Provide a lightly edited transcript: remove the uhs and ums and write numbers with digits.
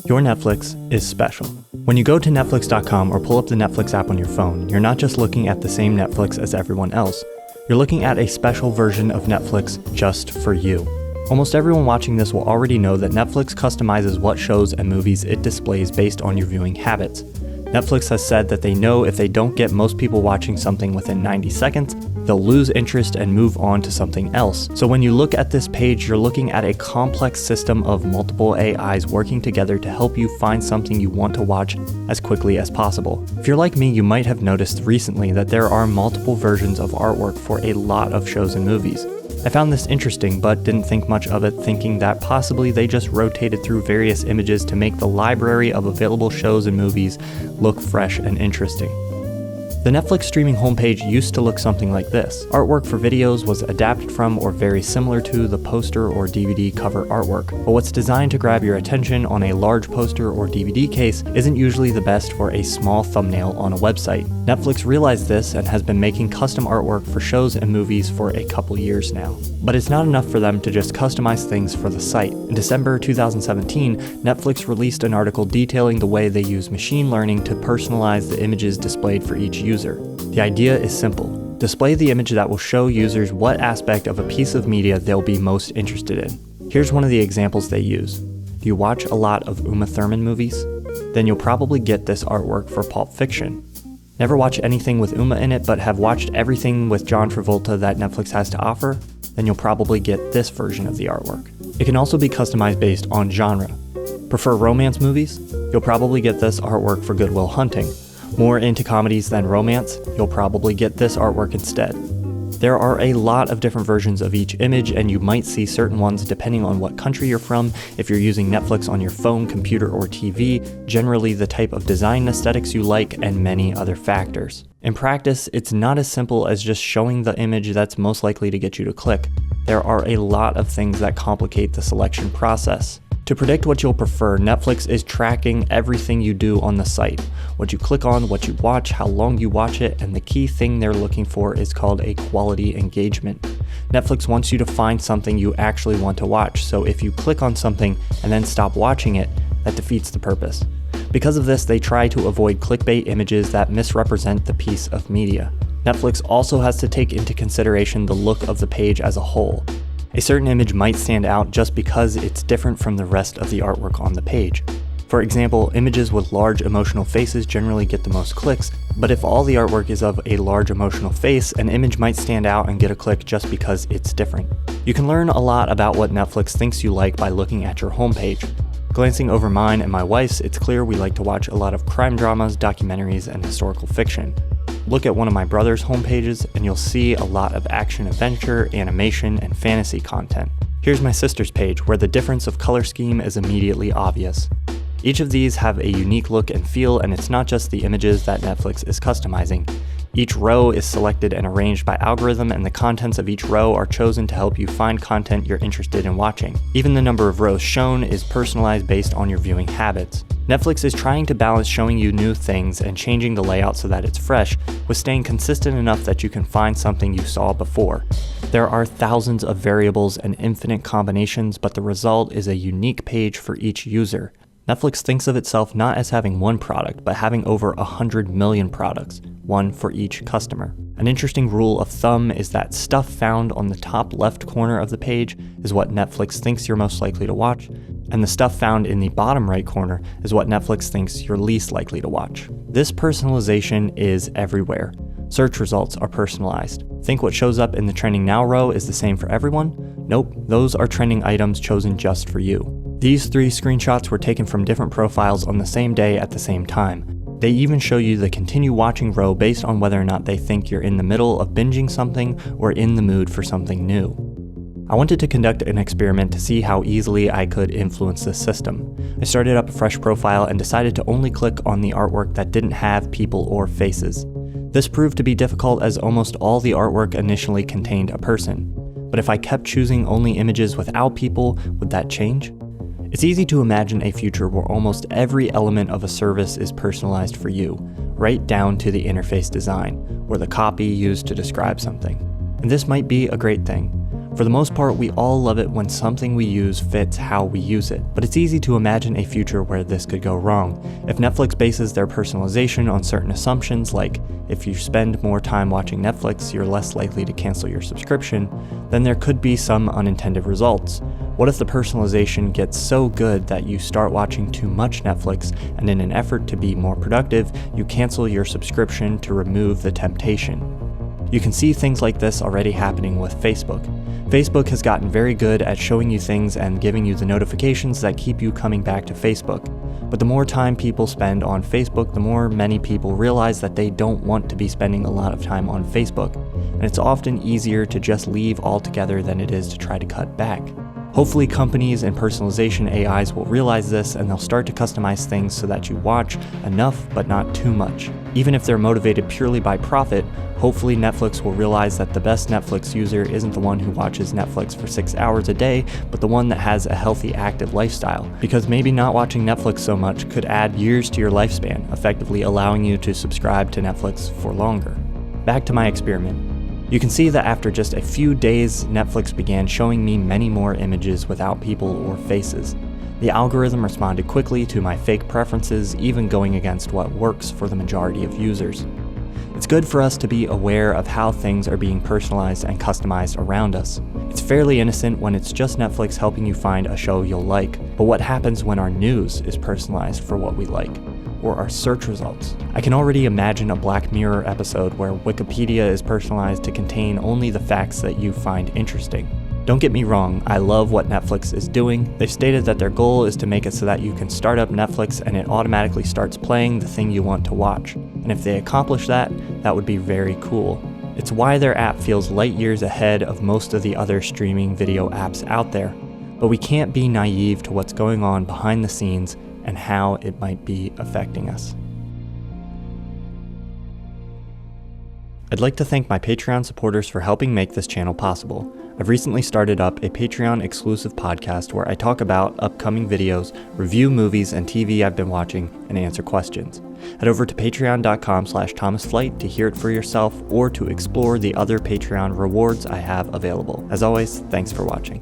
Your Netflix is special. When you go to Netflix.com or pull up the Netflix app on your phone, you're not just looking at the same Netflix as everyone else. You're looking at a special version of Netflix just for you. Almost everyone watching this will already know that Netflix customizes what shows and movies it displays based on your viewing habits. Netflix has said that they know if they don't get most people watching something within 90 seconds, they'll lose interest and move on to something else. So when you look at this page, you're looking at a complex system of multiple AIs working together to help you find something you want to watch as quickly as possible. If you're like me, you might have noticed recently that there are multiple versions of artwork for a lot of shows and movies. I found this interesting, but didn't think much of it, thinking that possibly they just rotated through various images to make the library of available shows and movies look fresh and interesting. The Netflix streaming homepage used to look something like this. Artwork for videos was adapted from or very similar to the poster or DVD cover artwork, but what's designed to grab your attention on a large poster or DVD case isn't usually the best for a small thumbnail on a website. Netflix realized this and has been making custom artwork for shows and movies for a couple years now. But it's not enough for them to just customize things for the site. In December 2017, Netflix released an article detailing the way they use machine learning to personalize the images displayed for each user. The idea is simple. Display the image that will show users what aspect of a piece of media they'll be most interested in. Here's one of the examples they use. Do you watch a lot of Uma Thurman movies? Then you'll probably get this artwork for Pulp Fiction. Never watch anything with Uma in it, but have watched everything with John Travolta that Netflix has to offer? Then you'll probably get this version of the artwork. It can also be customized based on genre. Prefer romance movies? You'll probably get this artwork for Good Will Hunting. More into comedies than romance? You'll probably get this artwork instead. There are a lot of different versions of each image, and you might see certain ones depending on what country you're from, if you're using Netflix on your phone, computer, or TV, generally the type of design aesthetics you like, and many other factors. In practice, it's not as simple as just showing the image that's most likely to get you to click. There are a lot of things that complicate the selection process. To predict what you'll prefer, Netflix is tracking everything you do on the site. What you click on, what you watch, how long you watch it, and the key thing they're looking for is called a quality engagement. Netflix wants you to find something you actually want to watch, so if you click on something and then stop watching it, that defeats the purpose. Because of this, they try to avoid clickbait images that misrepresent the piece of media. Netflix also has to take into consideration the look of the page as a whole. A certain image might stand out just because it's different from the rest of the artwork on the page. For example, images with large emotional faces generally get the most clicks, but if all the artwork is of a large emotional face, an image might stand out and get a click just because it's different. You can learn a lot about what Netflix thinks you like by looking at your homepage. Glancing over mine and my wife's, it's clear we like to watch a lot of crime dramas, documentaries, and historical fiction. Look at one of my brother's homepages and you'll see a lot of action, adventure, animation, and fantasy content. Here's my sister's page, where the difference of color scheme is immediately obvious. Each of these have a unique look and feel, and it's not just the images that Netflix is customizing. Each row is selected and arranged by algorithm, and the contents of each row are chosen to help you find content you're interested in watching. Even the number of rows shown is personalized based on your viewing habits. Netflix is trying to balance showing you new things and changing the layout so that it's fresh, with staying consistent enough that you can find something you saw before. There are thousands of variables and infinite combinations, but the result is a unique page for each user. Netflix thinks of itself not as having one product, but having over 100 million products, one for each customer. An interesting rule of thumb is that stuff found on the top left corner of the page is what Netflix thinks you're most likely to watch, and the stuff found in the bottom right corner is what Netflix thinks you're least likely to watch. This personalization is everywhere. Search results are personalized. Think what shows up in the trending now row is the same for everyone? Nope, those are trending items chosen just for you. These 3 screenshots were taken from different profiles on the same day at the same time. They even show you the continue watching row based on whether or not they think you're in the middle of binging something or in the mood for something new. I wanted to conduct an experiment to see how easily I could influence this system. I started up a fresh profile and decided to only click on the artwork that didn't have people or faces. This proved to be difficult as almost all the artwork initially contained a person. But if I kept choosing only images without people, would that change? It's easy to imagine a future where almost every element of a service is personalized for you, right down to the interface design, or the copy used to describe something. And this might be a great thing. For the most part, we all love it when something we use fits how we use it, but it's easy to imagine a future where this could go wrong. If Netflix bases their personalization on certain assumptions, like if you spend more time watching Netflix, you're less likely to cancel your subscription, then there could be some unintended results. What if the personalization gets so good that you start watching too much Netflix, and in an effort to be more productive, you cancel your subscription to remove the temptation? You can see things like this already happening with Facebook. Facebook has gotten very good at showing you things and giving you the notifications that keep you coming back to Facebook. But the more time people spend on Facebook, the more many people realize that they don't want to be spending a lot of time on Facebook. And it's often easier to just leave altogether than it is to try to cut back. Hopefully companies and personalization AIs will realize this, and they'll start to customize things so that you watch enough but not too much. Even if they're motivated purely by profit, hopefully Netflix will realize that the best Netflix user isn't the one who watches Netflix for 6 hours a day, but the one that has a healthy, active lifestyle. Because maybe not watching Netflix so much could add years to your lifespan, effectively allowing you to subscribe to Netflix for longer. Back to my experiment. You can see that after just a few days, Netflix began showing me many more images without people or faces. The algorithm responded quickly to my fake preferences, even going against what works for the majority of users. It's good for us to be aware of how things are being personalized and customized around us. It's fairly innocent when it's just Netflix helping you find a show you'll like, but what happens when our news is personalized for what we like? Or our search results? I can already imagine a Black Mirror episode where Wikipedia is personalized to contain only the facts that you find interesting. Don't get me wrong, I love what Netflix is doing. They've stated that their goal is to make it so that you can start up Netflix and it automatically starts playing the thing you want to watch. And if they accomplish that, that would be very cool. It's why their app feels light years ahead of most of the other streaming video apps out there. But we can't be naive to what's going on behind the scenes and how it might be affecting us. I'd like to thank my Patreon supporters for helping make this channel possible. I've recently started up a Patreon exclusive podcast where I talk about upcoming videos, review movies and TV I've been watching, and answer questions. Head over to patreon.com/ThomasFlight to hear it for yourself or to explore the other Patreon rewards I have available. As always, thanks for watching.